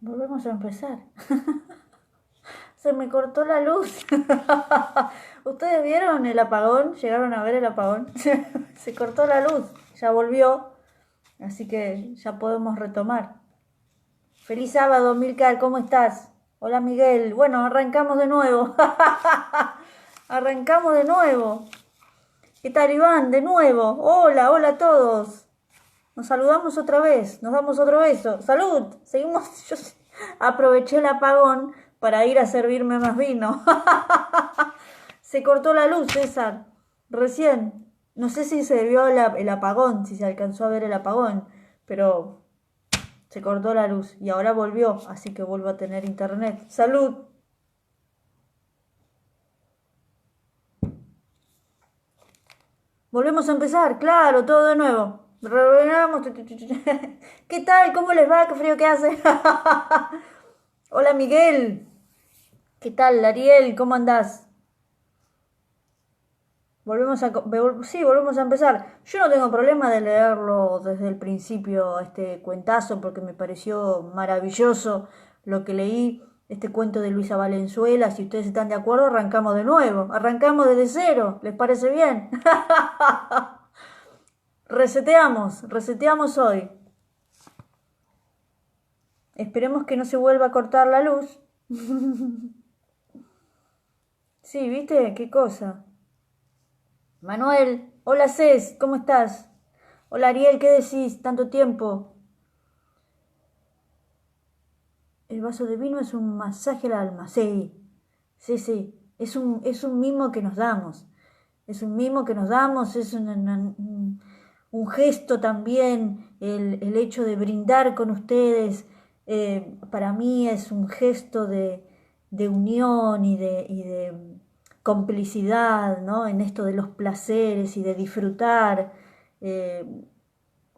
Volvemos a empezar. Se me cortó la luz. ¿Ustedes vieron el apagón? ¿Llegaron a ver el apagón? Se cortó la luz. Ya volvió. Así que ya podemos retomar. Feliz sábado, Milcar. ¿Cómo estás? Hola, Miguel. Bueno, arrancamos de nuevo. Arrancamos de nuevo. ¿Qué tal, Iván? De nuevo. Hola, hola a todos. Nos saludamos otra vez, nos damos otro beso. ¡Salud! Seguimos. Yo aproveché el apagón para ir a servirme más vino. Se cortó la luz, César. Recién. No sé si se vio el apagón, si se alcanzó a ver el apagón, pero se cortó la luz y ahora volvió, así que vuelvo a tener internet. ¡Salud! Volvemos a empezar, claro, todo de nuevo. Rebobinamos. ¿Qué tal? ¿Cómo les va? ¿Qué frío que hace? Hola, Miguel. ¿Qué tal, Ariel? ¿Cómo andás? Sí, volvemos a empezar. Yo no tengo problema de leerlo desde el principio, este cuentazo, porque me pareció maravilloso lo que leí, este cuento de Luisa Valenzuela. Si ustedes están de acuerdo, arrancamos de nuevo. Arrancamos desde cero. ¿Les parece bien? Reseteamos hoy. Esperemos que no se vuelva a cortar la luz. Sí, ¿viste? ¿Qué cosa? Manuel, hola Cés, ¿cómo estás? Hola Ariel, ¿qué decís? Tanto tiempo. El vaso de vino es un masaje al alma. Sí, sí, sí. Es un mimo que nos damos. Es un mimo que nos damos, es un gesto también, el hecho de brindar con ustedes. Para mí es un gesto de unión y de complicidad, ¿no? En esto de los placeres y de disfrutar. Eh,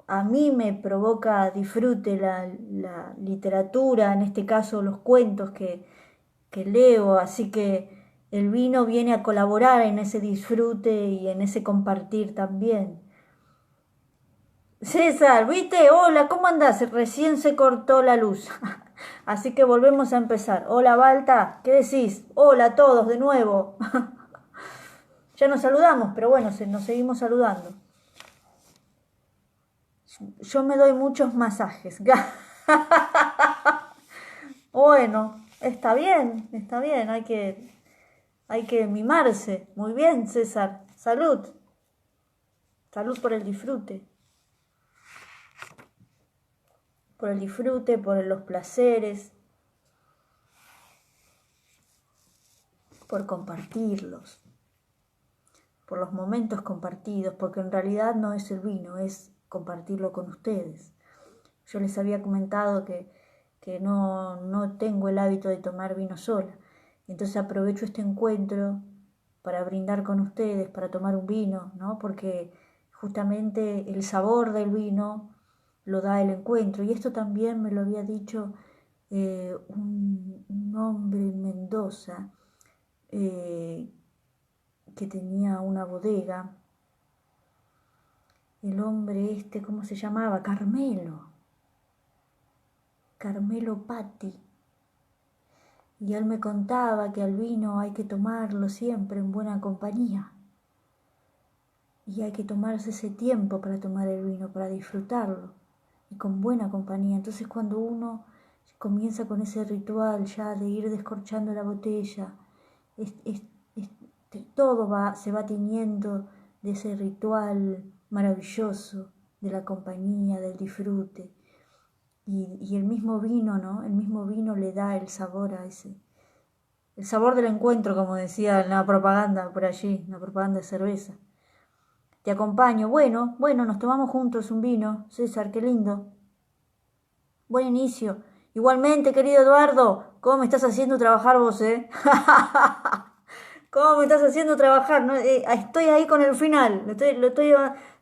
a mí me provoca disfrute la literatura, en este caso los cuentos que leo, así que el vino viene a colaborar en ese disfrute y en ese compartir también. César, ¿viste? Hola, ¿cómo andás? Recién se cortó la luz. Así que volvemos a empezar. Hola, Balta, ¿qué decís? Hola a todos de nuevo. Ya nos saludamos, pero bueno, nos seguimos saludando. Yo me doy muchos masajes. Bueno, está bien, hay que mimarse. Muy bien, César. Salud. Salud por el disfrute, por los placeres, por compartirlos, por los momentos compartidos, porque en realidad no es el vino, es compartirlo con ustedes. Yo les había comentado que no tengo el hábito de tomar vino sola, entonces aprovecho este encuentro para brindar con ustedes, para tomar un vino, ¿no? Porque justamente el sabor del vino lo da el encuentro. Y esto también me lo había dicho un hombre en Mendoza eh, que tenía una bodega. El hombre este, ¿cómo se llamaba? Carmelo Patti. Y él me contaba que al vino hay que tomarlo siempre en buena compañía. Y hay que tomarse ese tiempo para tomar el vino, para disfrutarlo. Y con buena compañía. Entonces cuando uno comienza con ese ritual ya de ir descorchando la botella, es, es, es, todo se va tiñendo de ese ritual maravilloso de la compañía, del disfrute. Y el mismo vino, ¿no? El mismo vino le da el sabor a ese. El sabor del encuentro, como decía en la propaganda por allí, en la propaganda de cerveza. Te acompaño. Bueno, nos tomamos juntos un vino. César, qué lindo. Buen inicio. Igualmente, querido Eduardo, ¿cómo me estás haciendo trabajar vos, eh? ¿Cómo me estás haciendo trabajar? No, estoy ahí con el final.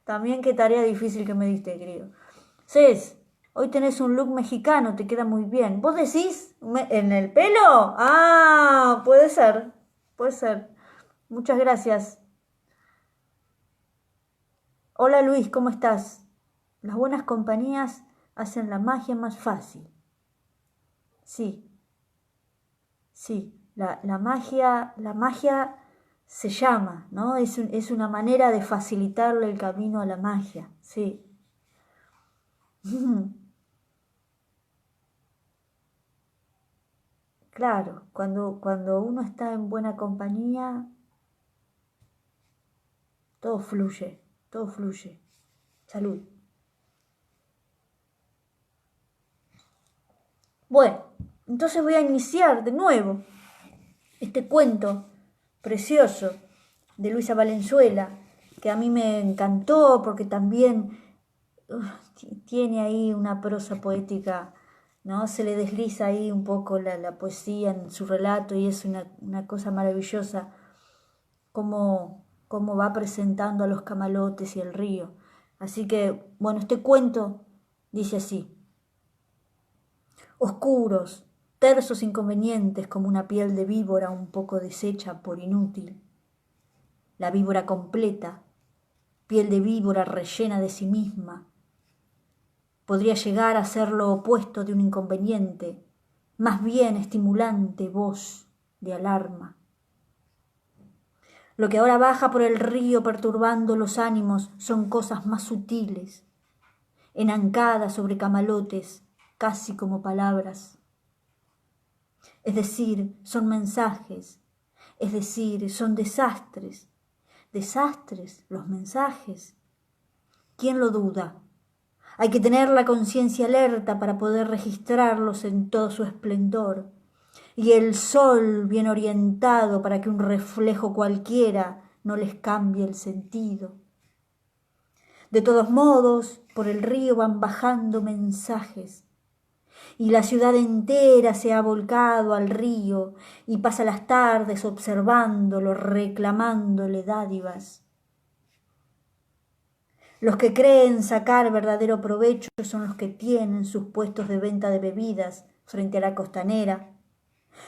También qué tarea difícil que me diste, querido. Cés, hoy tenés un look mexicano, te queda muy bien. ¿Vos decís en el pelo? Ah, puede ser, puede ser. Muchas gracias. Hola Luis, ¿cómo estás? Las buenas compañías hacen la magia más fácil. sí, sí. La magia se llama, ¿no? Es una manera de facilitarle el camino a la magia, sí. Claro, cuando uno está en buena compañía, todo fluye, todo fluye. Salud. Bueno, entonces voy a iniciar de nuevo este cuento precioso de Luisa Valenzuela, que a mí me encantó porque también tiene ahí una prosa poética, ¿no? Se le desliza ahí un poco la poesía en su relato y es una cosa maravillosa cómo va presentando a los camalotes y el río. Así que, bueno, este cuento dice así: oscuros, tersos inconvenientes como una piel de víbora un poco deshecha por inútil. La víbora completa, piel de víbora rellena de sí misma, podría llegar a ser lo opuesto de un inconveniente, más bien estimulante voz de alarma. Lo que ahora baja por el río perturbando los ánimos son cosas más sutiles, enancadas sobre camalotes, casi como palabras. Es decir, son mensajes, es decir, son desastres. Desastres, los mensajes. ¿Quién lo duda? Hay que tener la conciencia alerta para poder registrarlos en todo su esplendor, y el sol bien orientado para que un reflejo cualquiera no les cambie el sentido. De todos modos, por el río van bajando mensajes, y la ciudad entera se ha volcado al río y pasa las tardes observándolo, reclamándole dádivas. Los que creen sacar verdadero provecho son los que tienen sus puestos de venta de bebidas frente a la costanera.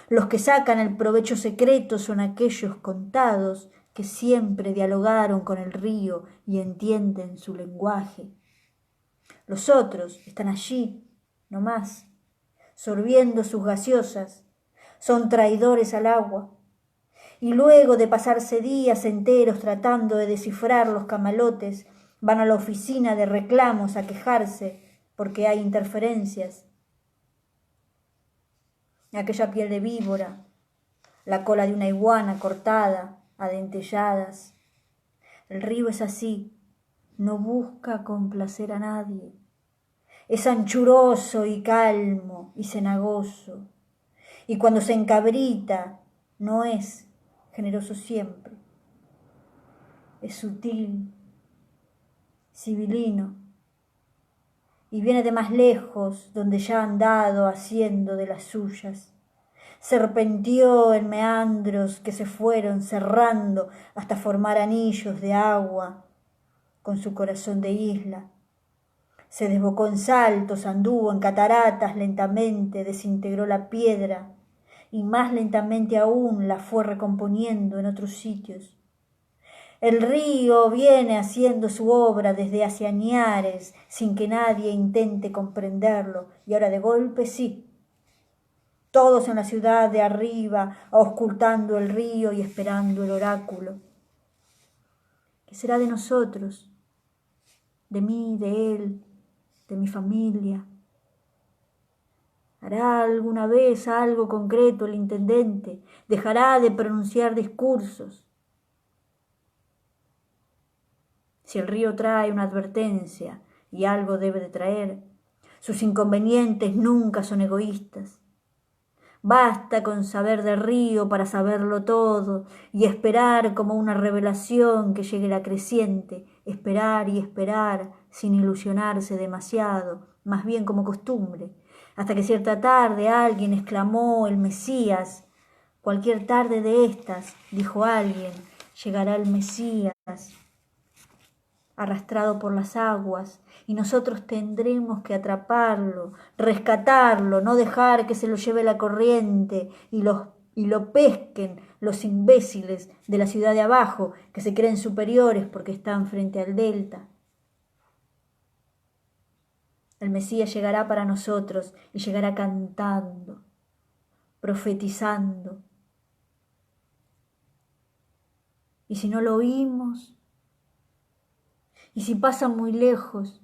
Los que sacan el provecho secreto son aquellos contados que siempre dialogaron con el río y entienden su lenguaje. Los otros están allí, no más, sorbiendo sus gaseosas, son traidores al agua. Y luego de pasarse días enteros tratando de descifrar los camalotes, van a la oficina de reclamos a quejarse porque hay interferencias. Aquella piel de víbora, la cola de una iguana cortada a dentelladas. El río es así, no busca complacer a nadie. Es anchuroso y calmo y cenagoso. Y cuando se encabrita, no es generoso siempre. Es sutil, sibilino, y viene de más lejos, donde ya ha andado haciendo de las suyas. Serpenteó en meandros que se fueron cerrando hasta formar anillos de agua con su corazón de isla. Se desbocó en saltos, anduvo en cataratas lentamente, desintegró la piedra y más lentamente aún la fue recomponiendo en otros sitios. El río viene haciendo su obra desde hace añares sin que nadie intente comprenderlo y ahora de golpe sí. Todos en la ciudad de arriba, auscultando el río y esperando el oráculo. ¿Qué será de nosotros? De mí, de él, de mi familia. ¿Hará alguna vez algo concreto el intendente? ¿Dejará de pronunciar discursos? Si el río trae una advertencia, y algo debe de traer, sus inconvenientes nunca son egoístas. Basta con saber del río para saberlo todo y esperar como una revelación que llegue la creciente, esperar y esperar sin ilusionarse demasiado, más bien como costumbre, hasta que cierta tarde alguien exclamó el Mesías. Cualquier tarde de estas, dijo alguien, llegará el Mesías, arrastrado por las aguas, y nosotros tendremos que atraparlo, rescatarlo, no dejar que se lo lleve la corriente y lo pesquen los imbéciles de la ciudad de abajo, que se creen superiores porque están frente al delta. El Mesías llegará para nosotros y llegará cantando, profetizando. Y si no lo oímos, y si pasa muy lejos,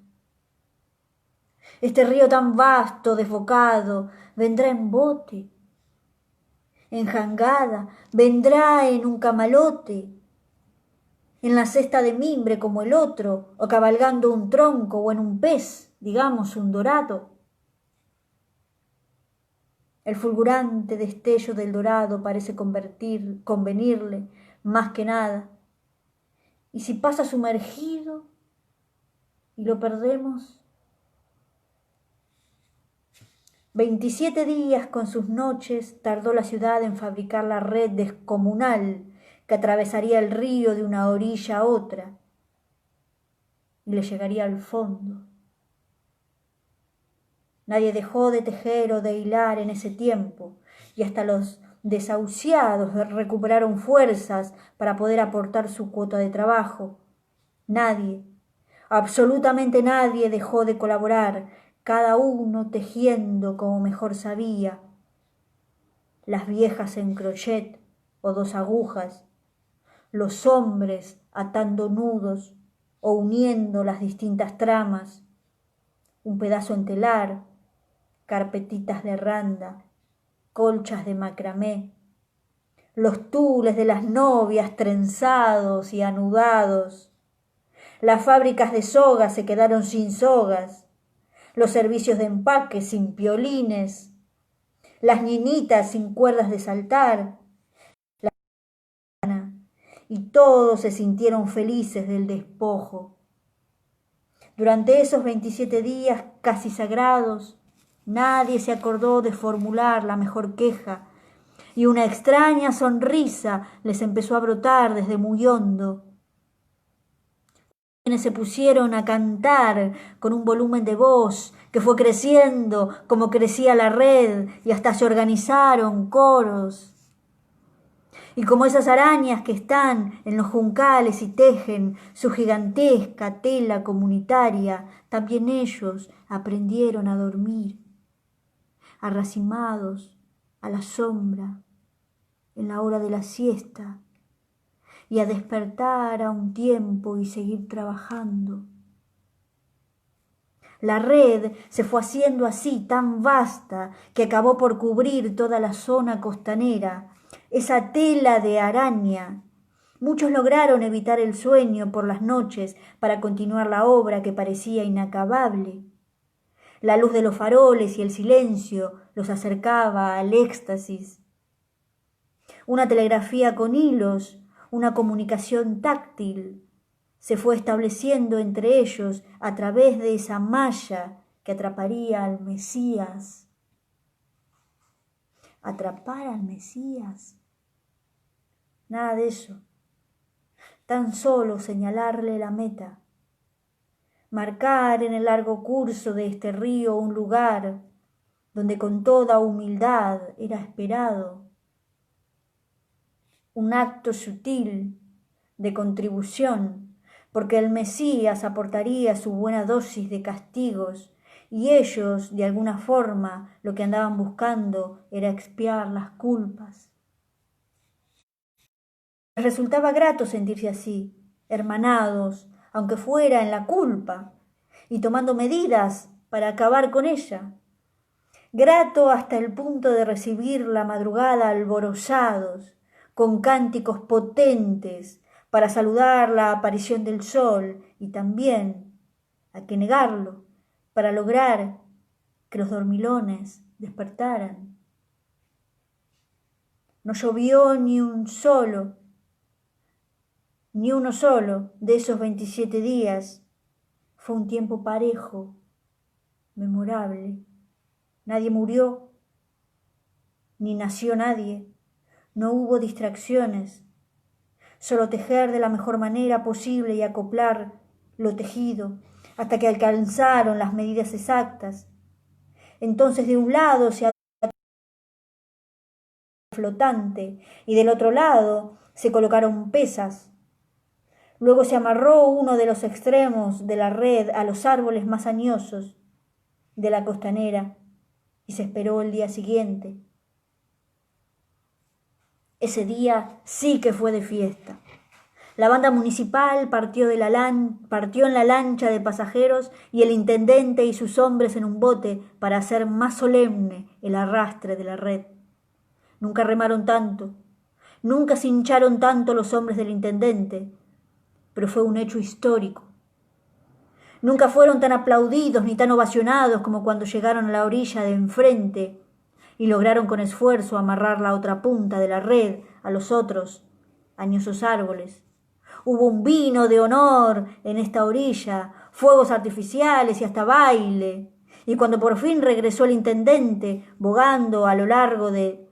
este río tan vasto, desbocado, vendrá en bote, en jangada, vendrá en un camalote, en la cesta de mimbre como el otro, o cabalgando un tronco o en un pez, digamos un dorado. El fulgurante destello del dorado parece convenirle más que nada. Y si pasa sumergido y lo perdemos, 27 días con sus noches tardó la ciudad en fabricar la red descomunal que atravesaría el río de una orilla a otra y le llegaría al fondo. Nadie dejó de tejer o de hilar en ese tiempo, y hasta los desahuciados recuperaron fuerzas para poder aportar su cuota de trabajo. Nadie, absolutamente nadie dejó de colaborar, cada uno tejiendo como mejor sabía. Las viejas en crochet o 2 agujas, los hombres atando nudos o uniendo las distintas tramas, un pedazo en telar, carpetitas de randa, colchas de macramé, los tules de las novias trenzados y anudados. Las fábricas de sogas se quedaron sin sogas, los servicios de empaque sin piolines, las niñitas sin cuerdas de saltar, y todos se sintieron felices del despojo. Durante esos 27 días casi sagrados, nadie se acordó de formular la mejor queja, y una extraña sonrisa les empezó a brotar desde muy hondo. Quienes se pusieron a cantar con un volumen de voz que fue creciendo como crecía la red, y hasta se organizaron coros. Y como esas arañas que están en los juncales y tejen su gigantesca tela comunitaria, también ellos aprendieron a dormir, arracimados a la sombra, en la hora de la siesta, y a despertar a un tiempo y seguir trabajando. La red se fue haciendo así tan vasta que acabó por cubrir toda la zona costanera, esa tela de araña. Muchos lograron evitar el sueño por las noches para continuar la obra que parecía inacabable. La luz de los faroles y el silencio los acercaba al éxtasis. Una telegrafía con hilos, una comunicación táctil, se fue estableciendo entre ellos a través de esa malla que atraparía al Mesías. ¿Atrapar al Mesías? Nada de eso. Tan solo señalarle la meta. Marcar en el largo curso de este río un lugar donde con toda humildad era esperado. Un acto sutil de contribución, porque el Mesías aportaría su buena dosis de castigos, y ellos, de alguna forma, lo que andaban buscando era expiar las culpas. Les resultaba grato sentirse así, hermanados, aunque fuera en la culpa, y tomando medidas para acabar con ella. Grato hasta el punto de recibir la madrugada alborozados, con cánticos potentes, para saludar la aparición del sol, y también, hay que negarlo, para lograr que los dormilones despertaran. No llovió ni uno solo de esos 27 días. Fue un tiempo parejo, memorable. Nadie murió, ni nació nadie. No hubo distracciones. Solo tejer de la mejor manera posible y acoplar lo tejido hasta que alcanzaron las medidas exactas. Entonces de un lado se flotante y del otro lado se colocaron pesas. Luego se amarró uno de los extremos de la red a los árboles más añosos de la costanera y se esperó el día siguiente. Ese día sí que fue de fiesta. La banda municipal partió en la lancha de pasajeros y el intendente y sus hombres en un bote para hacer más solemne el arrastre de la red. Nunca remaron tanto, nunca se hincharon tanto los hombres del intendente, pero fue un hecho histórico. Nunca fueron tan aplaudidos ni tan ovacionados como cuando llegaron a la orilla de enfrente y lograron con esfuerzo amarrar la otra punta de la red a los otros añosos árboles. Hubo un vino de honor en esta orilla, fuegos artificiales y hasta baile. Y cuando por fin regresó el intendente, bogando a lo largo de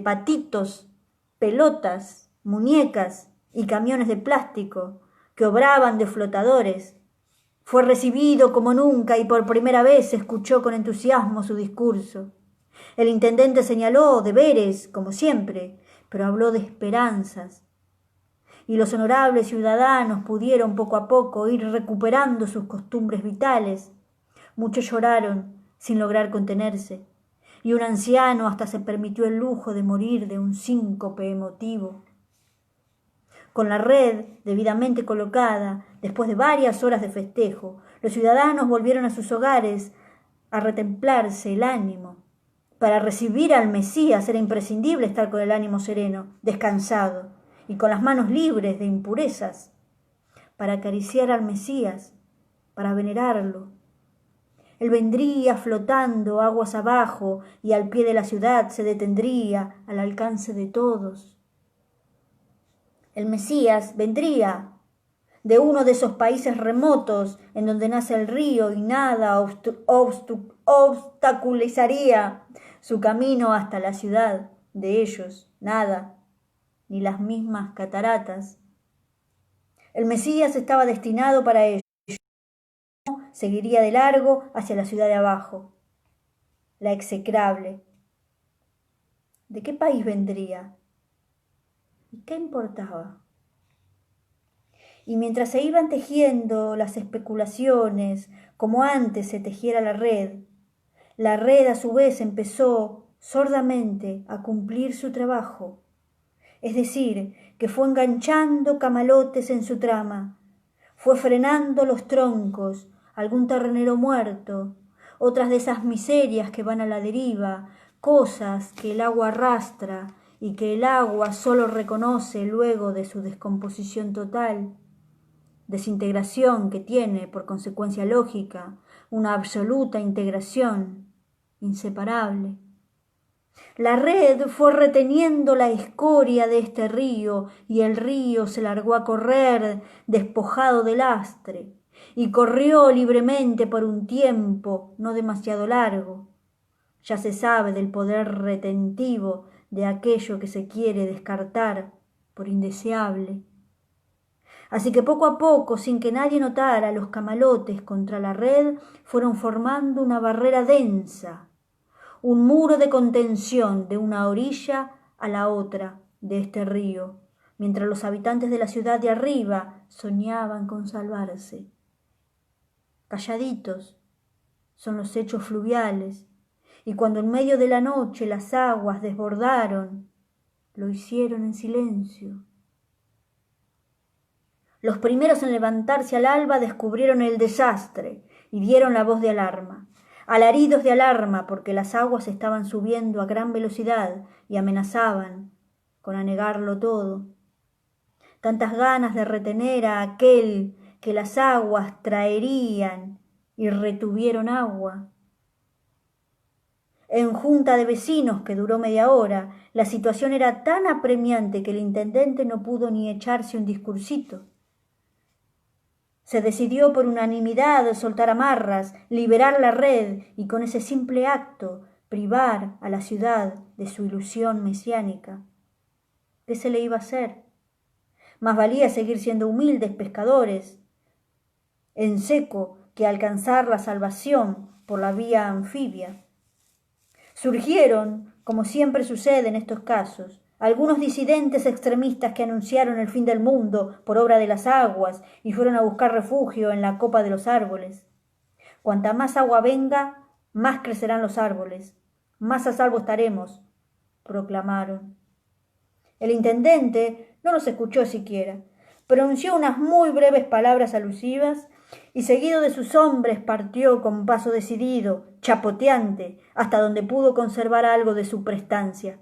patitos, pelotas, muñecas y camiones de plástico que obraban de flotadores, fue recibido como nunca y por primera vez escuchó con entusiasmo su discurso. El intendente señaló deberes, como siempre, pero habló de esperanzas. Y los honorables ciudadanos pudieron poco a poco ir recuperando sus costumbres vitales. Muchos lloraron sin lograr contenerse, y un anciano hasta se permitió el lujo de morir de un síncope emotivo. Con la red debidamente colocada, después de varias horas de festejo, los ciudadanos volvieron a sus hogares a retemplarse el ánimo. Para recibir al Mesías era imprescindible estar con el ánimo sereno, descansado y con las manos libres de impurezas. Para acariciar al Mesías, para venerarlo. Él vendría flotando aguas abajo y al pie de la ciudad se detendría al alcance de todos. El Mesías vendría de uno de esos países remotos en donde nace el río y nada obstaculizaría su camino hasta la ciudad de ellos, nada, ni las mismas cataratas. El Mesías estaba destinado para ellos, seguiría de largo hacia la ciudad de abajo, la execrable. ¿De qué país vendría? ¿Y qué importaba? Y mientras se iban tejiendo las especulaciones, como antes se tejiera la red a su vez empezó sordamente a cumplir su trabajo. Es decir, que fue enganchando camalotes en su trama, fue frenando los troncos, algún terrenero muerto, otras de esas miserias que van a la deriva, cosas que el agua arrastra y que el agua solo reconoce luego de su descomposición total. Desintegración que tiene, por consecuencia lógica, una absoluta integración, inseparable. La red fue reteniendo la escoria de este río y el río se largó a correr despojado de lastre y corrió libremente por un tiempo no demasiado largo. Ya se sabe del poder retentivo de aquello que se quiere descartar por indeseable. Así que poco a poco, sin que nadie notara, los camalotes contra la red fueron formando una barrera densa, un muro de contención de una orilla a la otra de este río, mientras los habitantes de la ciudad de arriba soñaban con salvarse. Calladitos son los hechos fluviales, y cuando en medio de la noche las aguas desbordaron, lo hicieron en silencio. Los primeros en levantarse al alba descubrieron el desastre y dieron la voz de alarma. Alaridos de alarma porque las aguas estaban subiendo a gran velocidad y amenazaban con anegarlo todo. Tantas ganas de retener a aquel que las aguas traerían y retuvieron agua. En junta de vecinos, que duró media hora, la situación era tan apremiante que el intendente no pudo ni echarse un discursito. Se decidió por unanimidad soltar amarras, liberar la red y con ese simple acto privar a la ciudad de su ilusión mesiánica. ¿Qué se le iba a hacer? Más valía seguir siendo humildes pescadores en seco que alcanzar la salvación por la vía anfibia. Surgieron, como siempre sucede en estos casos, algunos disidentes extremistas que anunciaron el fin del mundo por obra de las aguas y fueron a buscar refugio en la copa de los árboles. Cuanta más agua venga, más crecerán los árboles, más a salvo estaremos, proclamaron. El intendente no los escuchó siquiera. Pronunció unas muy breves palabras alusivas y seguido de sus hombres partió con paso decidido, chapoteante, hasta donde pudo conservar algo de su prestancia.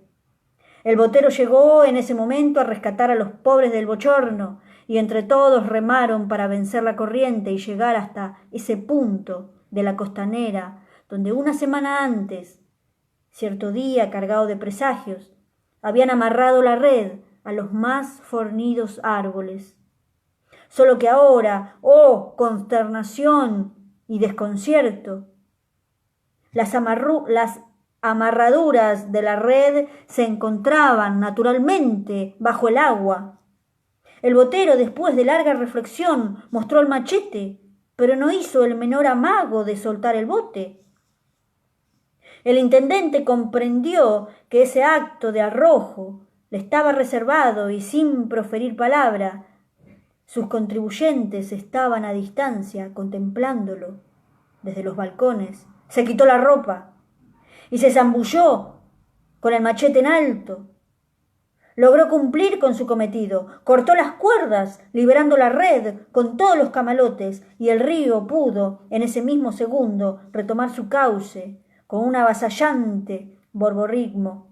El botero llegó en ese momento a rescatar a los pobres del bochorno, y entre todos remaron para vencer la corriente y llegar hasta ese punto de la costanera donde una semana antes, cierto día cargado de presagios, habían amarrado la red a los más fornidos árboles. Solo que ahora, ¡oh, consternación y desconcierto! Las amarraduras de la red se encontraban naturalmente bajo el agua. El botero, después de larga reflexión, mostró el machete, pero no hizo el menor amago de soltar el bote. El intendente comprendió que ese acto de arrojo le estaba reservado y sin proferir palabra, sus contribuyentes estaban a distancia contemplándolo desde los balcones. Se quitó la ropa y se zambulló con el machete en alto. Logró cumplir con su cometido, cortó las cuerdas, liberando la red con todos los camalotes, y el río pudo, en ese mismo segundo, retomar su cauce con un avasallante borborigmo.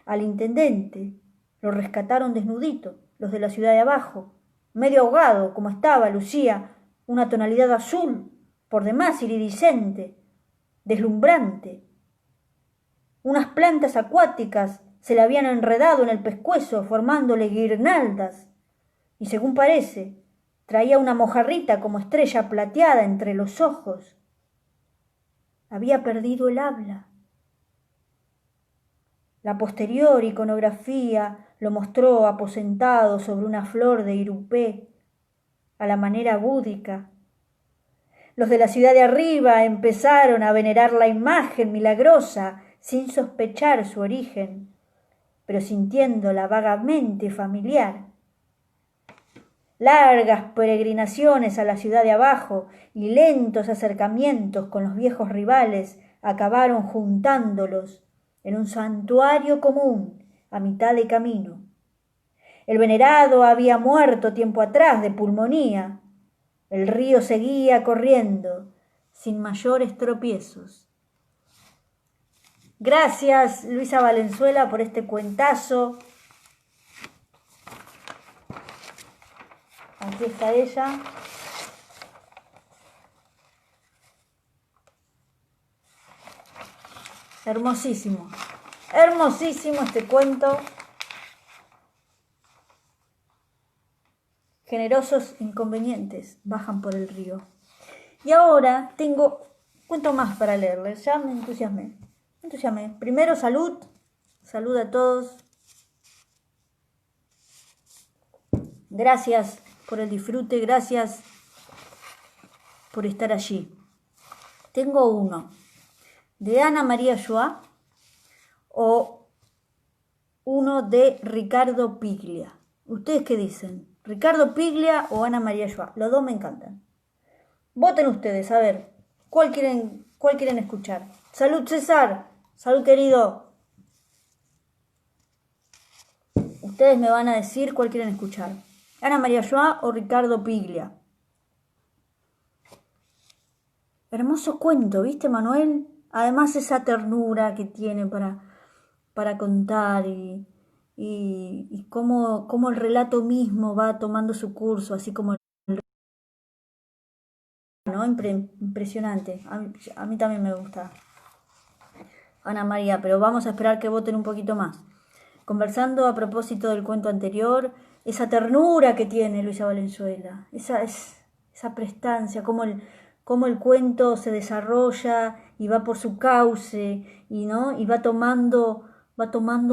Al intendente lo rescataron desnudito los de la ciudad de abajo. Medio ahogado como estaba, lucía una tonalidad azul, por demás iridiscente, deslumbrante. Unas plantas acuáticas se le habían enredado en el pescuezo, formándole guirnaldas, y según parece, traía una mojarrita como estrella plateada entre los ojos. Había perdido el habla. La posterior iconografía lo mostró aposentado sobre una flor de irupé, a la manera búdica. Los de la ciudad de arriba empezaron a venerar la imagen milagrosa sin sospechar su origen, pero sintiéndola vagamente familiar. Largas peregrinaciones a la ciudad de abajo y lentos acercamientos con los viejos rivales acabaron juntándolos en un santuario común a mitad de camino. El venerado había muerto tiempo atrás de pulmonía. El río seguía corriendo sin mayores tropiezos. Gracias, Luisa Valenzuela, por este cuentazo. Aquí está ella. Hermosísimo. Hermosísimo este cuento. Generosos inconvenientes bajan por el río. Y ahora tengo cuento más para leerles. Ya me entusiasmé. Primero, salud. Salud a todos. Gracias por el disfrute. Gracias por estar allí. Tengo uno de Ana María Joa o uno de Ricardo Piglia. ¿Ustedes qué dicen? ¿Ricardo Piglia o Ana María Joa? Los dos me encantan. Voten ustedes, a ver, ¿cuál quieren escuchar? Salud, César. Salud, querido. Ustedes me van a decir cuál quieren escuchar. Ana María Joa o Ricardo Piglia. Hermoso cuento, ¿viste, Manuel? Además esa ternura que tiene para contar y cómo el relato mismo va tomando su curso, así como ¿no? Impresionante. A mí también me gusta Ana María, pero vamos a esperar que voten un poquito más. Conversando a propósito del cuento anterior, esa ternura que tiene Luisa Valenzuela, esa prestancia, cómo el cuento se desarrolla y va por su cauce y va tomando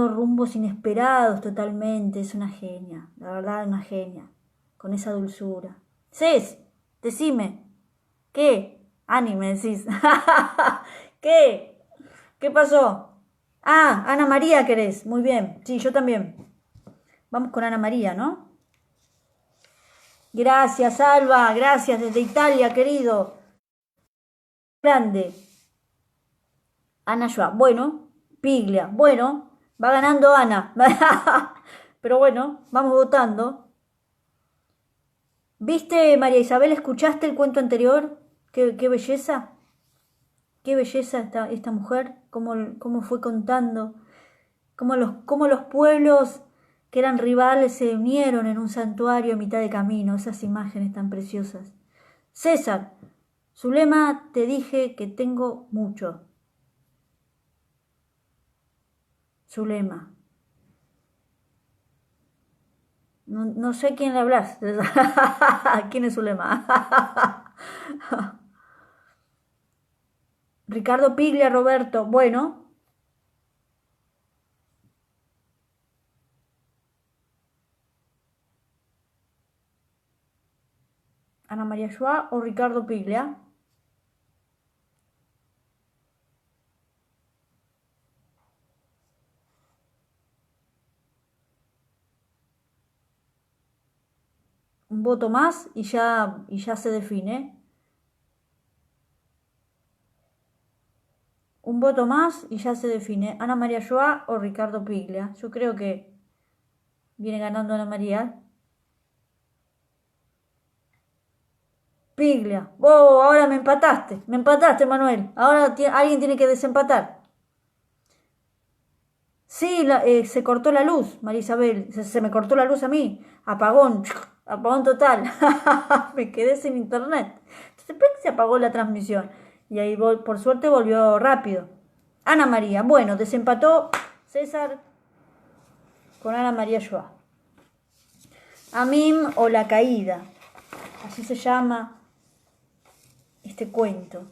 rumbos inesperados totalmente. Es una genia, la verdad, una genia, con esa dulzura. Cés, decime, ¿qué? Ani, me decís. ¿Qué? ¿Qué pasó? Ah, Ana María querés. Muy bien. Sí, yo también. Vamos con Ana María, ¿no? Gracias, Alba. Gracias desde Italia, querido. Grande. Ana Joa. Bueno, Piglia. Bueno, Va ganando Ana. Pero bueno, vamos votando. ¿Viste, María Isabel? ¿Escuchaste el cuento anterior? Qué belleza. Qué belleza esta mujer. Cómo fue contando. Cómo los pueblos que eran rivales se unieron en un santuario a mitad de camino. Esas imágenes tan preciosas. César, Zulema, te dije que tengo mucho. Zulema. No sé quién le hablas. ¿Quién es Zulema? Ricardo Piglia, Roberto. Bueno. Ana María Joa o Ricardo Piglia. Un voto más y ya se define. Un voto más y ya se define. Ana María Joa o Ricardo Piglia. Yo creo que viene ganando Ana María. Piglia. Oh, ahora me empataste. Me empataste, Manuel. Ahora alguien tiene que desempatar. Sí, se cortó la luz, María Isabel. Se me cortó la luz a mí. Apagón. Apagón total. Me quedé sin internet. Entonces se apagó la transmisión. Y ahí por suerte volvió rápido. Ana María. Bueno, desempató César con Ana María Joa. Amim o la caída. Así se llama este cuento.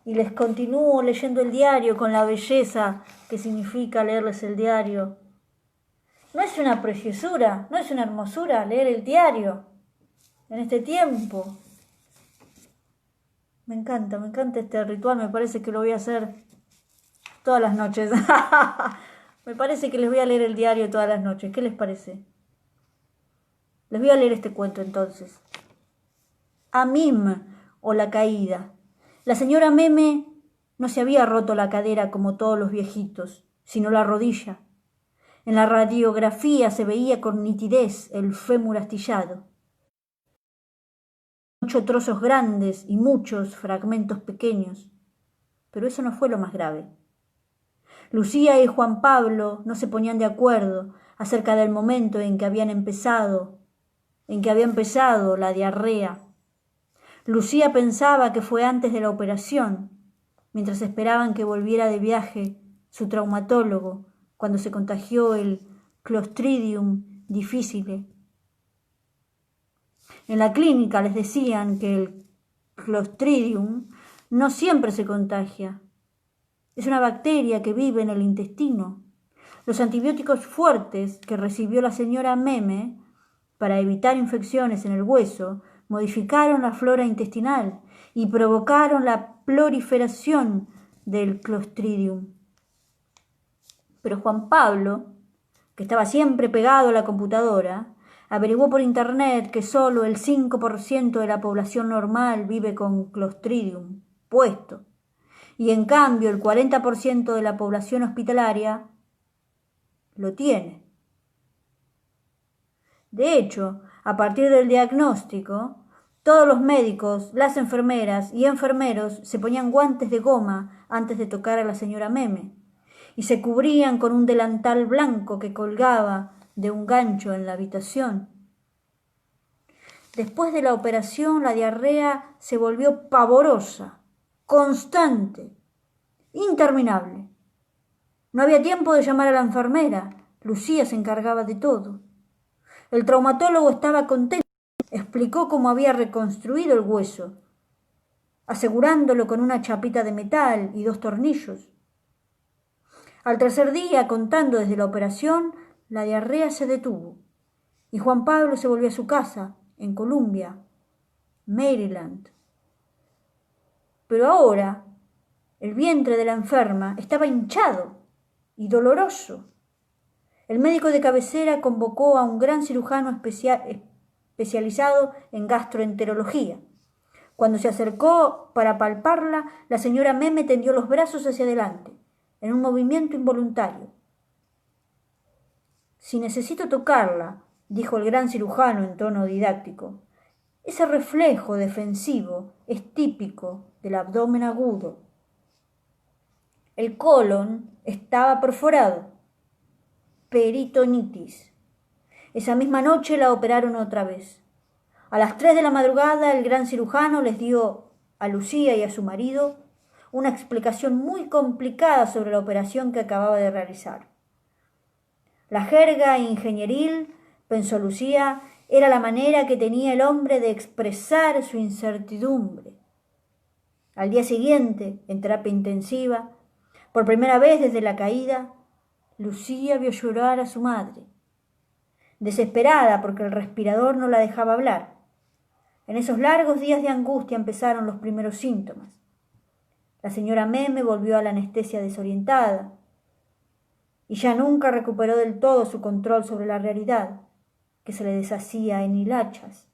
Y les continúo leyendo el diario con la belleza que significa leerles el diario. No es una preciosura, no es una hermosura leer el diario en este tiempo. Me encanta este ritual, me parece que lo voy a hacer todas las noches. Me parece que les voy a leer el diario todas las noches. ¿Qué les parece? Les voy a leer este cuento entonces. Amim o la caída. La señora Meme no se había roto la cadera como todos los viejitos, sino la rodilla. En la radiografía se veía con nitidez el fémur astillado. 8 trozos grandes y muchos fragmentos pequeños. Pero eso no fue lo más grave. Lucía y Juan Pablo no se ponían de acuerdo acerca del momento en que había empezado la diarrea. Lucía pensaba que fue antes de la operación, mientras esperaban que volviera de viaje su traumatólogo cuando se contagió el Clostridium difficile. En la clínica les decían que el Clostridium no siempre se contagia. Es una bacteria que vive en el intestino. Los antibióticos fuertes que recibió la señora Meme para evitar infecciones en el hueso modificaron la flora intestinal y provocaron la proliferación del Clostridium. Pero Juan Pablo, que estaba siempre pegado a la computadora, averiguó por internet que solo el 5% de la población normal vive con Clostridium puesto, y en cambio el 40% de la población hospitalaria lo tiene. De hecho, a partir del diagnóstico, todos los médicos, las enfermeras y enfermeros se ponían guantes de goma antes de tocar a la señora Meme y se cubrían con un delantal blanco que colgaba de un gancho en la habitación. Después de la operación, la diarrea se volvió pavorosa, constante, interminable. No había tiempo de llamar a la enfermera. Lucía se encargaba de todo. El traumatólogo estaba contento. Explicó cómo había reconstruido el hueso, asegurándolo con una chapita de metal y 2 tornillos. Al tercer día, contando desde la operación, la diarrea se detuvo y Juan Pablo se volvió a su casa, en Columbia, Maryland. Pero ahora el vientre de la enferma estaba hinchado y doloroso. El médico de cabecera convocó a un gran cirujano especializado en gastroenterología. Cuando se acercó para palparla, la señora Meme tendió los brazos hacia adelante, en un movimiento involuntario. Si necesito tocarla, dijo el gran cirujano en tono didáctico, ese reflejo defensivo es típico del abdomen agudo. El colon estaba perforado. Peritonitis. Esa misma noche la operaron otra vez. A las 3 de la madrugada el gran cirujano les dio a Lucía y a su marido una explicación muy complicada sobre la operación que acababa de realizar. La jerga ingenieril, pensó Lucía, era la manera que tenía el hombre de expresar su incertidumbre. Al día siguiente, en terapia intensiva, por primera vez desde la caída, Lucía vio llorar a su madre, desesperada porque el respirador no la dejaba hablar. En esos largos días de angustia empezaron los primeros síntomas. La señora Meme volvió a la anestesia desorientada y ya nunca recuperó del todo su control sobre la realidad, que se le deshacía en hilachas.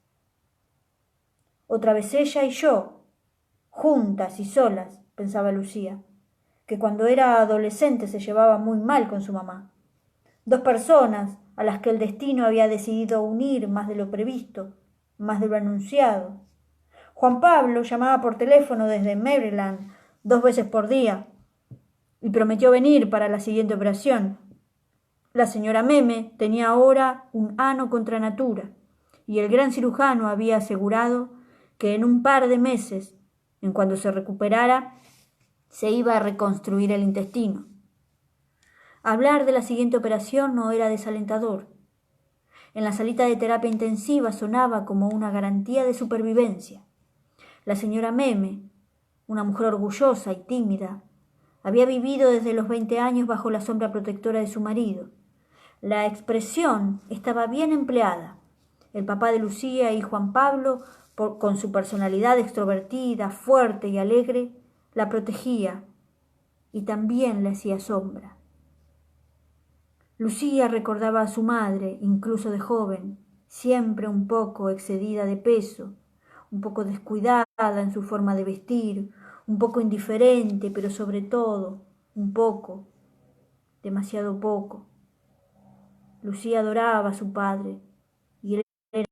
Otra vez ella y yo, juntas y solas, pensaba Lucía, que cuando era adolescente se llevaba muy mal con su mamá. Dos personas a las que el destino había decidido unir más de lo previsto, más de lo anunciado. Juan Pablo llamaba por teléfono desde Maryland 2 veces por día y prometió venir para la siguiente operación. La señora Meme tenía ahora un ano contra natura y el gran cirujano había asegurado que en un par de meses, en cuanto se recuperara, se iba a reconstruir el intestino. Hablar de la siguiente operación no era desalentador. En la salita de terapia intensiva sonaba como una garantía de supervivencia. La señora Meme, una mujer orgullosa y tímida, había vivido desde los 20 años bajo la sombra protectora de su marido. La expresión estaba bien empleada. El papá de Lucía y Juan Pablo, con su personalidad extrovertida, fuerte y alegre, la protegía y también le hacía sombra. Lucía recordaba a su madre, incluso de joven, siempre un poco excedida de peso, un poco descuidada en su forma de vestir, un poco indiferente, pero sobre todo, un poco, demasiado poco. Lucía adoraba a su padre, y él era...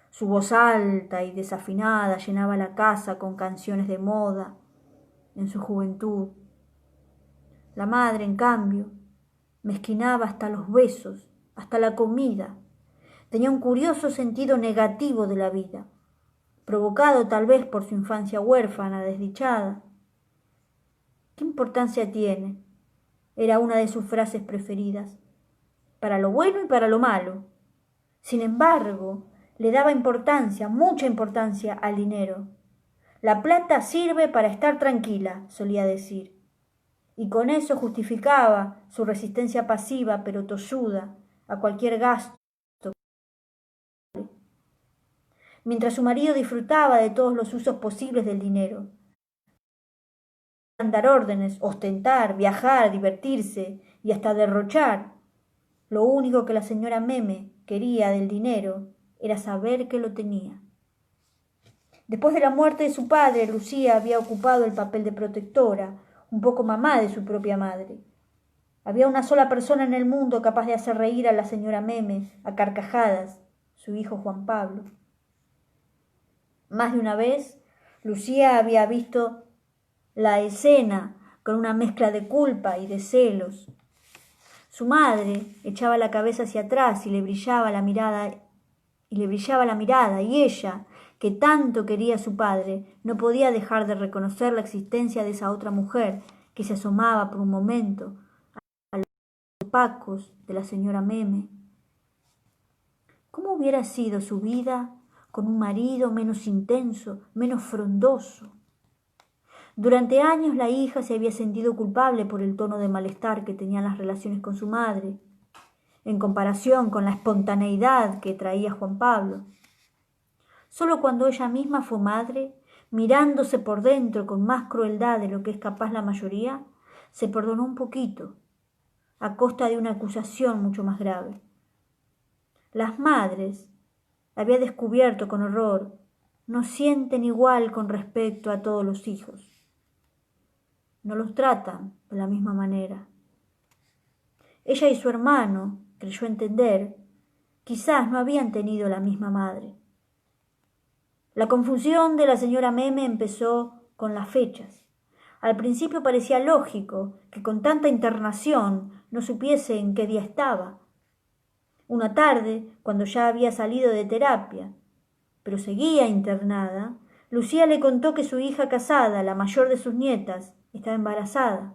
Su voz alta y desafinada llenaba la casa con canciones de moda en su juventud. La madre, en cambio, mezquinaba hasta los besos, hasta la comida. Tenía un curioso sentido negativo de la vida, provocado tal vez por su infancia huérfana, desdichada. ¿Qué importancia tiene? Era una de sus frases preferidas, para lo bueno y para lo malo. Sin embargo, le daba importancia, mucha importancia al dinero. La plata sirve para estar tranquila, solía decir, y con eso justificaba su resistencia pasiva pero tosuda a cualquier gasto. Mientras su marido disfrutaba de todos los usos posibles del dinero, dar órdenes, ostentar, viajar, divertirse y hasta derrochar, lo único que la señora Meme quería del dinero era saber que lo tenía. Después de la muerte de su padre, Lucía había ocupado el papel de protectora, un poco mamá de su propia madre. Había una sola persona en el mundo capaz de hacer reír a la señora Meme a carcajadas, su hijo Juan Pablo. Más de una vez, Lucía había visto la escena con una mezcla de culpa y de celos. Su madre echaba la cabeza hacia atrás y le brillaba la mirada, y ella, que tanto quería a su padre, no podía dejar de reconocer la existencia de esa otra mujer que se asomaba por un momento a los opacos de la señora Meme. ¿Cómo hubiera sido su vida con un marido menos intenso, menos frondoso? Durante años la hija se había sentido culpable por el tono de malestar que tenían las relaciones con su madre, en comparación con la espontaneidad que traía Juan Pablo. Solo cuando ella misma fue madre, mirándose por dentro con más crueldad de lo que es capaz la mayoría, se perdonó un poquito, a costa de una acusación mucho más grave. Las madres, había descubierto con horror, no sienten igual con respecto a todos los hijos. No los tratan de la misma manera. Ella y su hermano, creyó entender, quizás no habían tenido la misma madre. La confusión de la señora Meme empezó con las fechas. Al principio parecía lógico que con tanta internación no supiese en qué día estaba. Una tarde, cuando ya había salido de terapia, pero seguía internada, Lucía le contó que su hija casada, la mayor de sus nietas, estaba embarazada.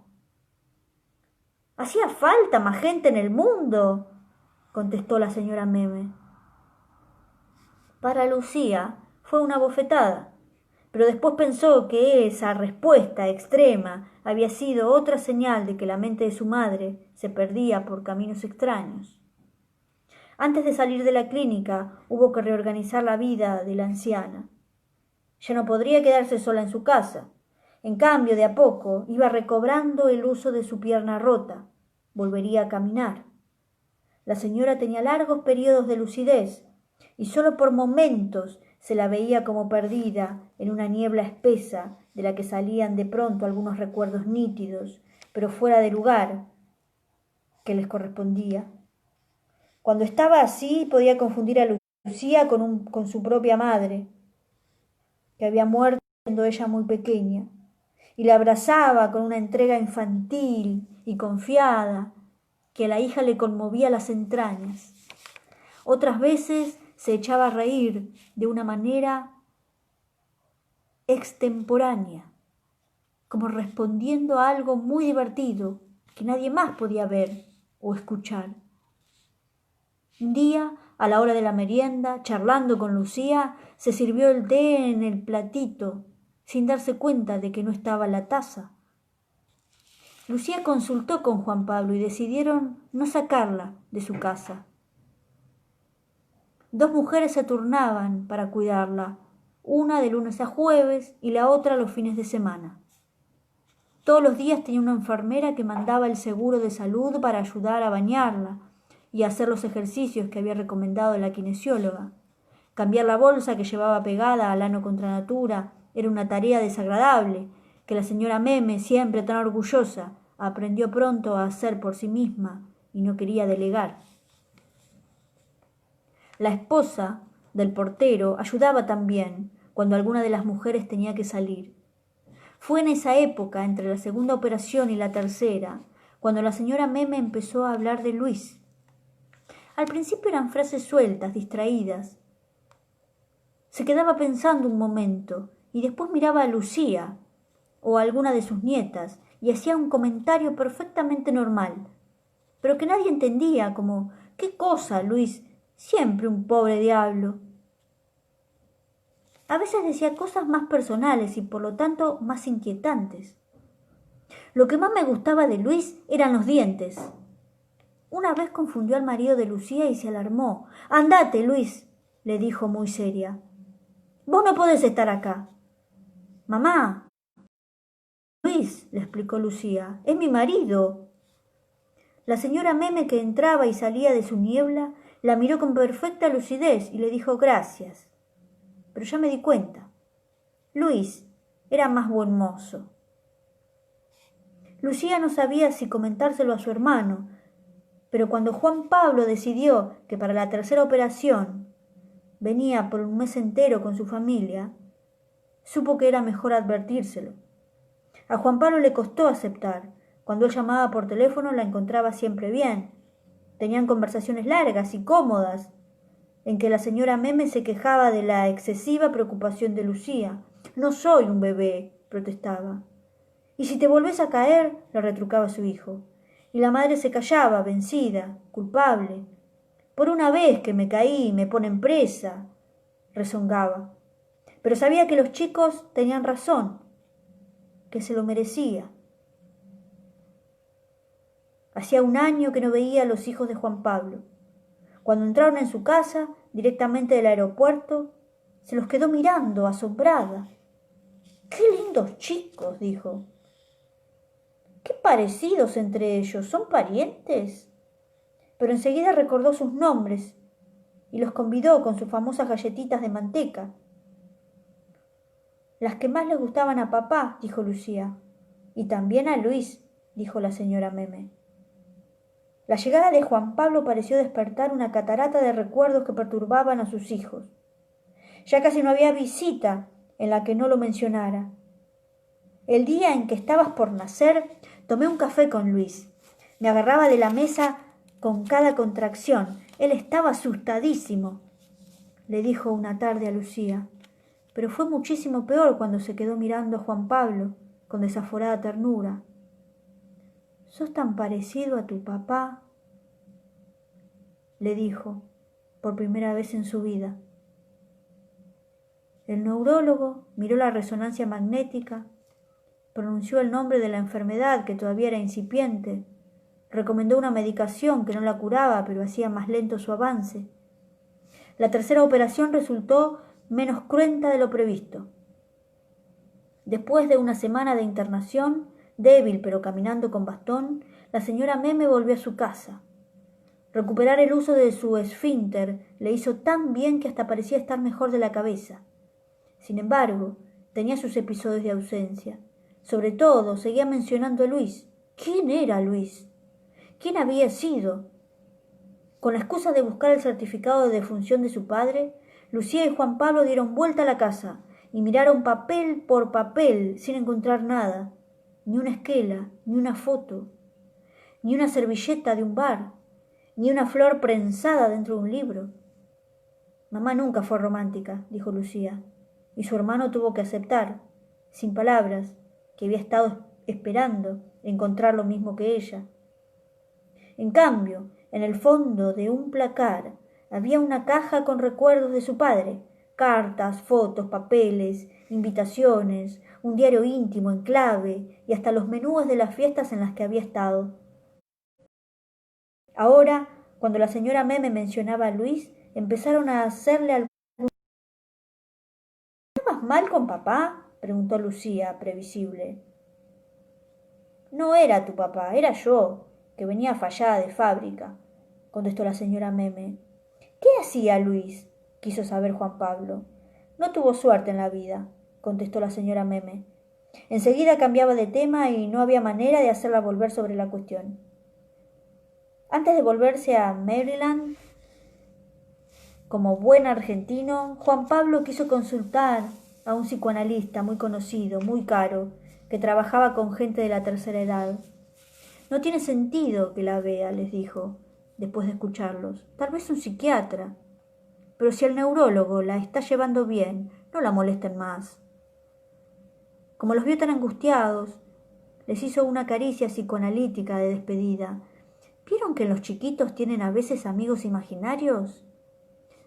«¿Hacía falta más gente en el mundo?», contestó la señora Meme. Para Lucía fue una bofetada, pero después pensó que esa respuesta extrema había sido otra señal de que la mente de su madre se perdía por caminos extraños. Antes de salir de la clínica hubo que reorganizar la vida de la anciana. Ya no podría quedarse sola en su casa. En cambio, de a poco iba recobrando el uso de su pierna rota. Volvería a caminar. La señora tenía largos periodos de lucidez y solo por momentos se la veía como perdida en una niebla espesa de la que salían de pronto algunos recuerdos nítidos, pero fuera de lugar, que les correspondía. Cuando estaba así podía confundir a Lucía con su propia madre, que había muerto siendo ella muy pequeña, y la abrazaba con una entrega infantil y confiada que a la hija le conmovía las entrañas. Otras veces se echaba a reír de una manera extemporánea, como respondiendo a algo muy divertido que nadie más podía ver o escuchar. Un día, a la hora de la merienda, charlando con Lucía, se sirvió el té en el platito, sin darse cuenta de que no estaba la taza. Lucía consultó con Juan Pablo y decidieron no sacarla de su casa. 2 mujeres se turnaban para cuidarla, una de lunes a jueves y la otra los fines de semana. Todos los días tenía una enfermera que mandaba el seguro de salud para ayudar a bañarla y hacer los ejercicios que había recomendado la kinesióloga. Cambiar la bolsa que llevaba pegada al ano contra natura era una tarea desagradable que la señora Meme, siempre tan orgullosa, aprendió pronto a hacer por sí misma y no quería delegar. La esposa del portero ayudaba también cuando alguna de las mujeres tenía que salir. Fue en esa época, entre la segunda operación y la tercera, cuando la señora Meme empezó a hablar de Luis. Al principio eran frases sueltas, distraídas. Se quedaba pensando un momento y después miraba a Lucía o a alguna de sus nietas y hacía un comentario perfectamente normal, pero que nadie entendía, como «¿Qué cosa, Luis? Siempre un pobre diablo». A veces decía cosas más personales y por lo tanto más inquietantes. Lo que más me gustaba de Luis eran los dientes. Una vez confundió al marido de Lucía y se alarmó. «Andate, Luis», le dijo muy seria. «Vos no podés estar acá». «Mamá». «Luis», le explicó Lucía, «es mi marido». La señora Meme, que entraba y salía de su niebla, la miró con perfecta lucidez y le dijo «gracias». Pero ya me di cuenta. Luis era más buen mozo. Lucía no sabía si comentárselo a su hermano, pero cuando Juan Pablo decidió que para la tercera operación venía por un mes entero con su familia, supo que era mejor advertírselo. A Juan Pablo le costó aceptar. Cuando él llamaba por teléfono la encontraba siempre bien. Tenían conversaciones largas y cómodas, en que la señora Meme se quejaba de la excesiva preocupación de Lucía. «No soy un bebé», protestaba. «Y si te volvés a caer», le retrucaba su hijo. Y la madre se callaba, vencida, culpable. «Por una vez que me caí, me ponen presa», rezongaba. Pero sabía que los chicos tenían razón, que se lo merecía. Hacía un año que no veía a los hijos de Juan Pablo. Cuando entraron en su casa, directamente del aeropuerto, se los quedó mirando, asombrada. «¡Qué lindos chicos!», dijo. «¡Qué parecidos entre ellos! ¿Son parientes?». Pero enseguida recordó sus nombres y los convidó con sus famosas galletitas de manteca. «Las que más les gustaban a papá», dijo Lucía. «Y también a Luis», dijo la señora Meme. La llegada de Juan Pablo pareció despertar una catarata de recuerdos que perturbaban a sus hijos. Ya casi no había visita en la que no lo mencionara. El día en que estabas por nacer, tomé un café con Luis. Me agarraba de la mesa con cada contracción. Él estaba asustadísimo, le dijo una tarde a Lucía. Pero fue muchísimo peor cuando se quedó mirando a Juan Pablo con desaforada ternura. «¿Sos tan parecido a tu papá?», le dijo, por primera vez en su vida. El neurólogo miró la resonancia magnética, pronunció el nombre de la enfermedad que todavía era incipiente, recomendó una medicación que no la curaba pero hacía más lento su avance. La tercera operación resultó menos cruenta de lo previsto. Después de una semana de internación, débil pero caminando con bastón, la señora Meme volvió a su casa. Recuperar el uso de su esfínter le hizo tan bien que hasta parecía estar mejor de la cabeza. Sin embargo, tenía sus episodios de ausencia. Sobre todo, seguía mencionando a Luis. ¿Quién era Luis? ¿Quién había sido? Con la excusa de buscar el certificado de defunción de su padre, Lucía y Juan Pablo dieron vuelta a la casa y miraron papel por papel sin encontrar nada, ni una esquela, ni una foto, ni una servilleta de un bar, ni una flor prensada dentro de un libro. Mamá nunca fue romántica, dijo Lucía, y su hermano tuvo que aceptar, sin palabras, que había estado esperando encontrar lo mismo que ella. En cambio, en el fondo de un placar había una caja con recuerdos de su padre, cartas, fotos, papeles, invitaciones, un diario íntimo en clave y hasta los menúes de las fiestas en las que había estado. Ahora, cuando la señora Meme mencionaba a Luis, empezaron a hacerle algunas... ¿Estabas mal con papá?, preguntó Lucía, previsible. No era tu papá, era yo, que venía fallada de fábrica, contestó la señora Meme. ¿Qué hacía Luis?, quiso saber Juan Pablo. No tuvo suerte en la vida, contestó la señora Meme. Enseguida cambiaba de tema y no había manera de hacerla volver sobre la cuestión. Antes de volverse a Maryland, como buen argentino, Juan Pablo quiso consultar a un psicoanalista muy conocido, muy caro, que trabajaba con gente de la tercera edad. No tiene sentido que la vea, les dijo, después de escucharlos. Tal vez un psiquiatra. Pero si el neurólogo la está llevando bien, no la molesten más. Como los vio tan angustiados, les hizo una caricia psicoanalítica de despedida. ¿Vieron que los chiquitos tienen a veces amigos imaginarios?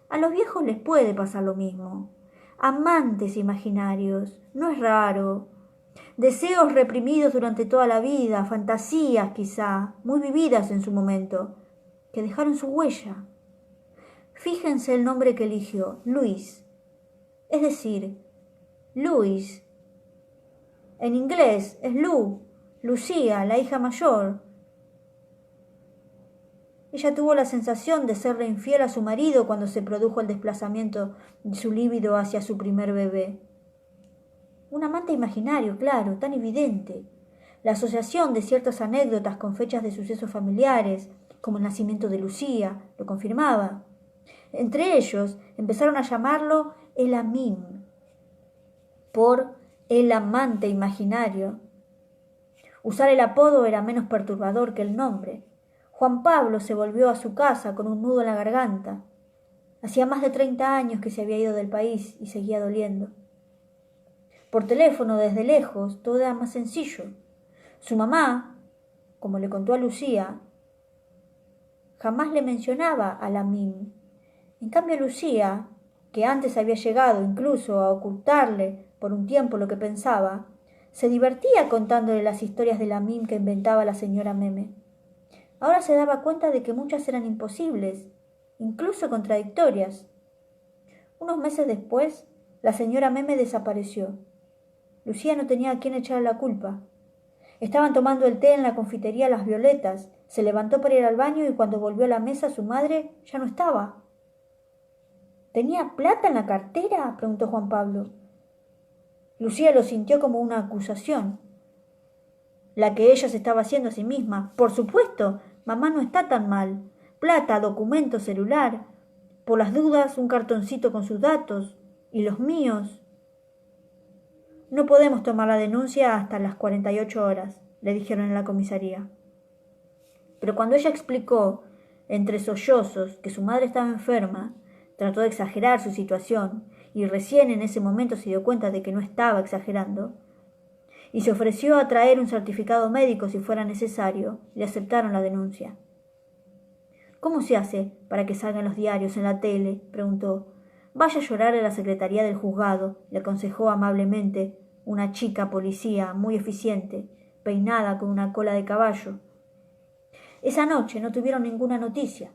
A los viejos les puede pasar lo mismo. Amantes imaginarios, no es raro. Deseos reprimidos durante toda la vida, fantasías quizá, muy vividas en su momento, que dejaron su huella. Fíjense el nombre que eligió, Luis. Es decir, Luis. En inglés es Lou, Lucía, la hija mayor. Ella tuvo la sensación de serle infiel a su marido cuando se produjo el desplazamiento de su líbido hacia su primer bebé. Un amante imaginario, claro, tan evidente. La asociación de ciertas anécdotas con fechas de sucesos familiares, como el nacimiento de Lucía, lo confirmaba. Entre ellos empezaron a llamarlo el Amim, por el amante imaginario. Usar el apodo era menos perturbador que el nombre. Juan Pablo se volvió a su casa con un nudo en la garganta. Hacía más de 30 años que se había ido del país y seguía doliendo. Por teléfono, desde lejos, todo era más sencillo. Su mamá, como le contó a Lucía, jamás le mencionaba a la Mim. En cambio Lucía, que antes había llegado incluso a ocultarle por un tiempo lo que pensaba, se divertía contándole las historias de la Mim que inventaba la señora Meme. Ahora se daba cuenta de que muchas eran imposibles, incluso contradictorias. Unos meses después, la señora Meme desapareció. Lucía no tenía a quién echarle la culpa. Estaban tomando el té en la confitería Las Violetas. Se levantó para ir al baño y cuando volvió a la mesa su madre ya no estaba. ¿Tenía plata en la cartera?, preguntó Juan Pablo. Lucía lo sintió como una acusación, la que ella se estaba haciendo a sí misma. Por supuesto, Mamá no está tan mal. Plata, documento, celular. Por las dudas, un cartoncito con sus datos. ¿Y los míos? No podemos tomar la denuncia hasta las 48 horas, le dijeron en la comisaría. Pero cuando ella explicó, entre sollozos, que su madre estaba enferma, trató de exagerar su situación y recién en ese momento se dio cuenta de que no estaba exagerando, y se ofreció a traer un certificado médico si fuera necesario, le aceptaron la denuncia. ¿Cómo se hace para que salgan los diarios en la tele?, preguntó. Vaya a llorar a la secretaría del juzgado, le aconsejó amablemente una chica policía muy eficiente, peinada con una cola de caballo. Esa noche no tuvieron ninguna noticia.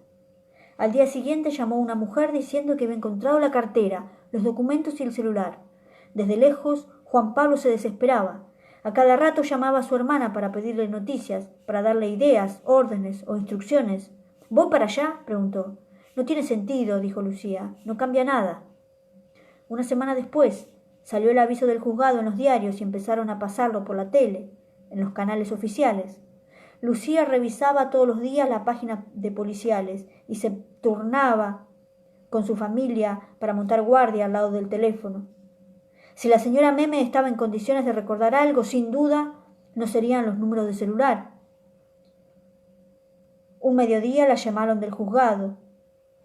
Al día siguiente llamó una mujer diciendo que había encontrado la cartera, los documentos y el celular. Desde lejos, Juan Pablo se desesperaba. A cada rato llamaba a su hermana para pedirle noticias, para darle ideas, órdenes o instrucciones. ¿Voy para allá?, preguntó. No tiene sentido, dijo Lucía. No cambia nada. Una semana después, salió el aviso del juzgado en los diarios y empezaron a pasarlo por la tele, en los canales oficiales. Lucía revisaba todos los días la página de policiales y se turnaba con su familia para montar guardia al lado del teléfono. Si la señora Meme estaba en condiciones de recordar algo, sin duda, no serían los números de celular. Un mediodía la llamaron del juzgado.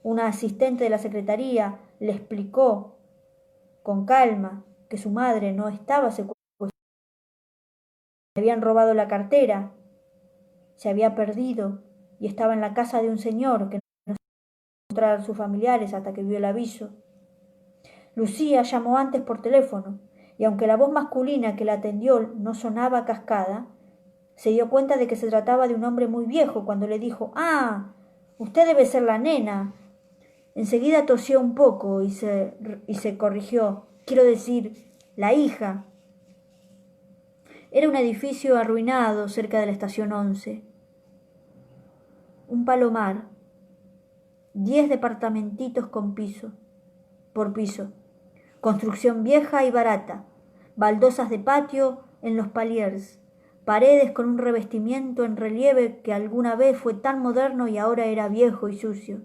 Una asistente de la secretaría le explicó con calma que su madre no estaba secuestrada. Le habían robado la cartera, se había perdido y estaba en la casa de un señor que no se encontrar a sus familiares hasta que vio el aviso. Lucía llamó antes por teléfono y aunque la voz masculina que la atendió no sonaba cascada, se dio cuenta de que se trataba de un hombre muy viejo cuando le dijo: «Ah, usted debe ser la nena». Enseguida tosió un poco y se corrigió. «Quiero decir, la hija». Era un edificio arruinado cerca de la estación 11. Un palomar, 10 departamentitos por piso, construcción vieja y barata, baldosas de patio en los paliers, paredes con un revestimiento en relieve que alguna vez fue tan moderno y ahora era viejo y sucio.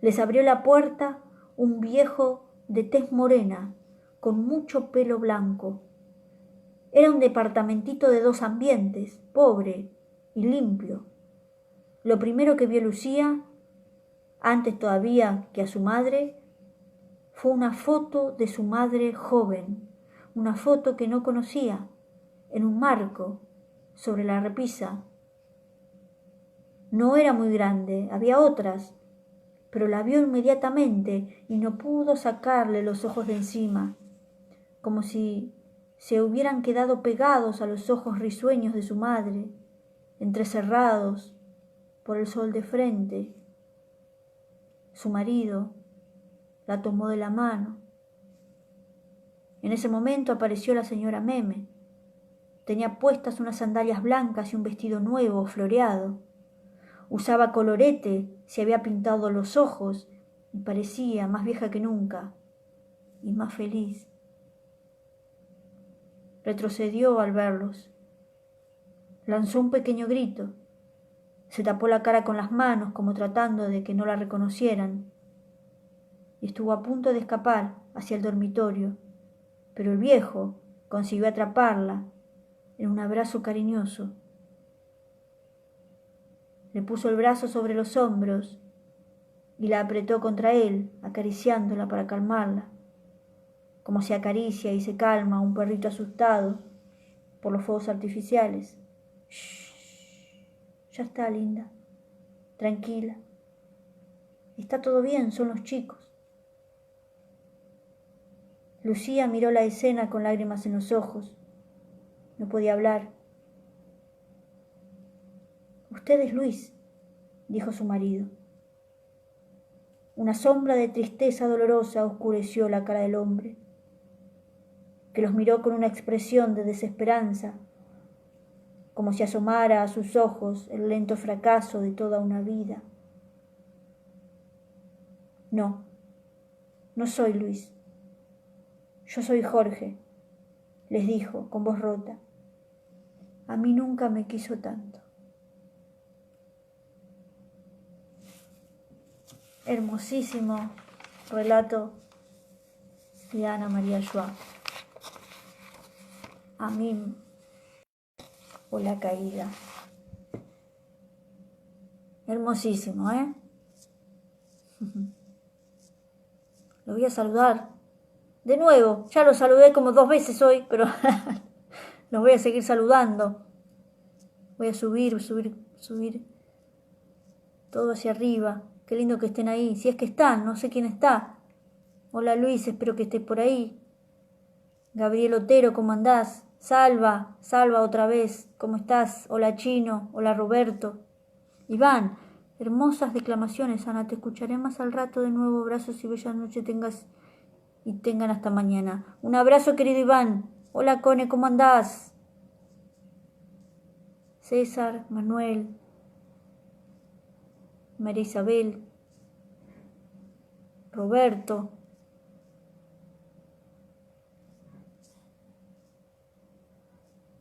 Les abrió la puerta un viejo de tez morena, con mucho pelo blanco. Era un departamentito de 2 ambientes, pobre y limpio. Lo primero que vio Lucía, antes todavía que a su madre, fue una foto de su madre joven, una foto que no conocía, en un marco, sobre la repisa. No era muy grande, había otras, pero la vio inmediatamente y no pudo sacarle los ojos de encima, como si se hubieran quedado pegados a los ojos risueños de su madre, entrecerrados por el sol de frente. Su marido la tomó de la mano. En ese momento apareció la señora Meme. Tenía puestas unas sandalias blancas y un vestido nuevo, floreado. Usaba colorete, se había pintado los ojos y parecía más vieja que nunca y más feliz. Retrocedió al verlos. Lanzó un pequeño grito. Se tapó la cara con las manos como tratando de que no la reconocieran y estuvo a punto de escapar hacia el dormitorio, pero el viejo consiguió atraparla en un abrazo cariñoso. Le puso el brazo sobre los hombros y la apretó contra él, acariciándola para calmarla, como se acaricia y se calma a un perrito asustado por los fuegos artificiales. Shh, ya está, linda, tranquila. Está todo bien, son los chicos. Lucía miró la escena con lágrimas en los ojos. No podía hablar. «Usted es Luis», dijo su marido. Una sombra de tristeza dolorosa oscureció la cara del hombre, que los miró con una expresión de desesperanza, como si asomara a sus ojos el lento fracaso de toda una vida. «No, no soy Luis. Yo soy Jorge», les dijo con voz rota. «A mí nunca me quiso tanto». Hermosísimo relato de Ana María Joao. Amín o la caída. Hermosísimo, ¿eh? Lo voy a saludar. De nuevo, ya lo saludé como 2 veces hoy, pero los voy a seguir saludando. Voy a subir todo hacia arriba. Qué lindo que estén ahí. Si es que están, no sé quién está. Hola Luis, espero que estés por ahí. Gabriel Otero, ¿cómo andás? Salva otra vez, ¿cómo estás? Hola Chino, hola Roberto. Iván, hermosas declamaciones, Ana, te escucharé más al rato de nuevo. Abrazos y bella noche tengan hasta mañana. Un abrazo, querido Iván. Hola Cone, ¿cómo andás? César, Manuel, María Isabel, Roberto.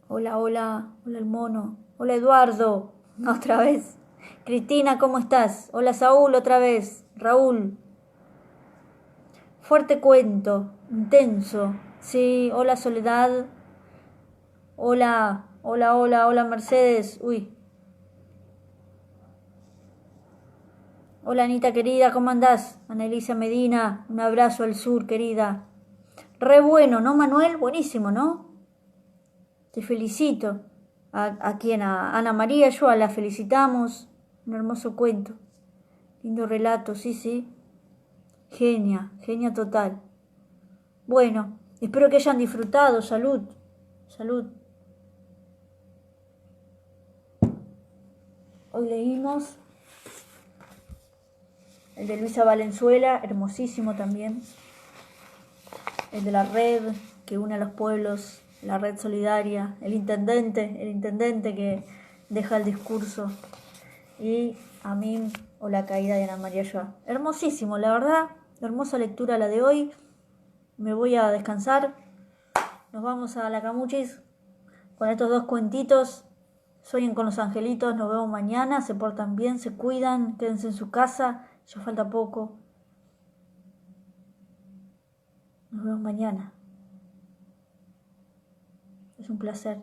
Hola el mono. Hola Eduardo, otra vez. Cristina, ¿cómo estás? Hola Saúl, otra vez. Raúl. Fuerte cuento, intenso. Sí, hola Soledad. Hola Mercedes. Uy. Hola Anita querida, ¿cómo andás? Anelisa Medina, un abrazo al sur, querida. Re bueno, ¿no, Manuel? Buenísimo, ¿no? Te felicito. ¿A quién? A Ana María, yo la felicitamos. Un hermoso cuento. Lindo relato, sí. Genia total. Bueno, espero que hayan disfrutado. Salud. Hoy leímos el de Luisa Valenzuela, hermosísimo también. El de la red que une a los pueblos, la red solidaria, el intendente que deja el discurso. Y Amín o la caída de Ana María Joao. Hermosísimo, la verdad, hermosa lectura la de hoy. Me voy a descansar. Nos vamos a la Camuchis con estos 2 cuentitos. Sueñen con los angelitos, nos vemos mañana. Se portan bien, se cuidan, quédense en su casa, ya falta poco. Nos vemos mañana. Es un placer.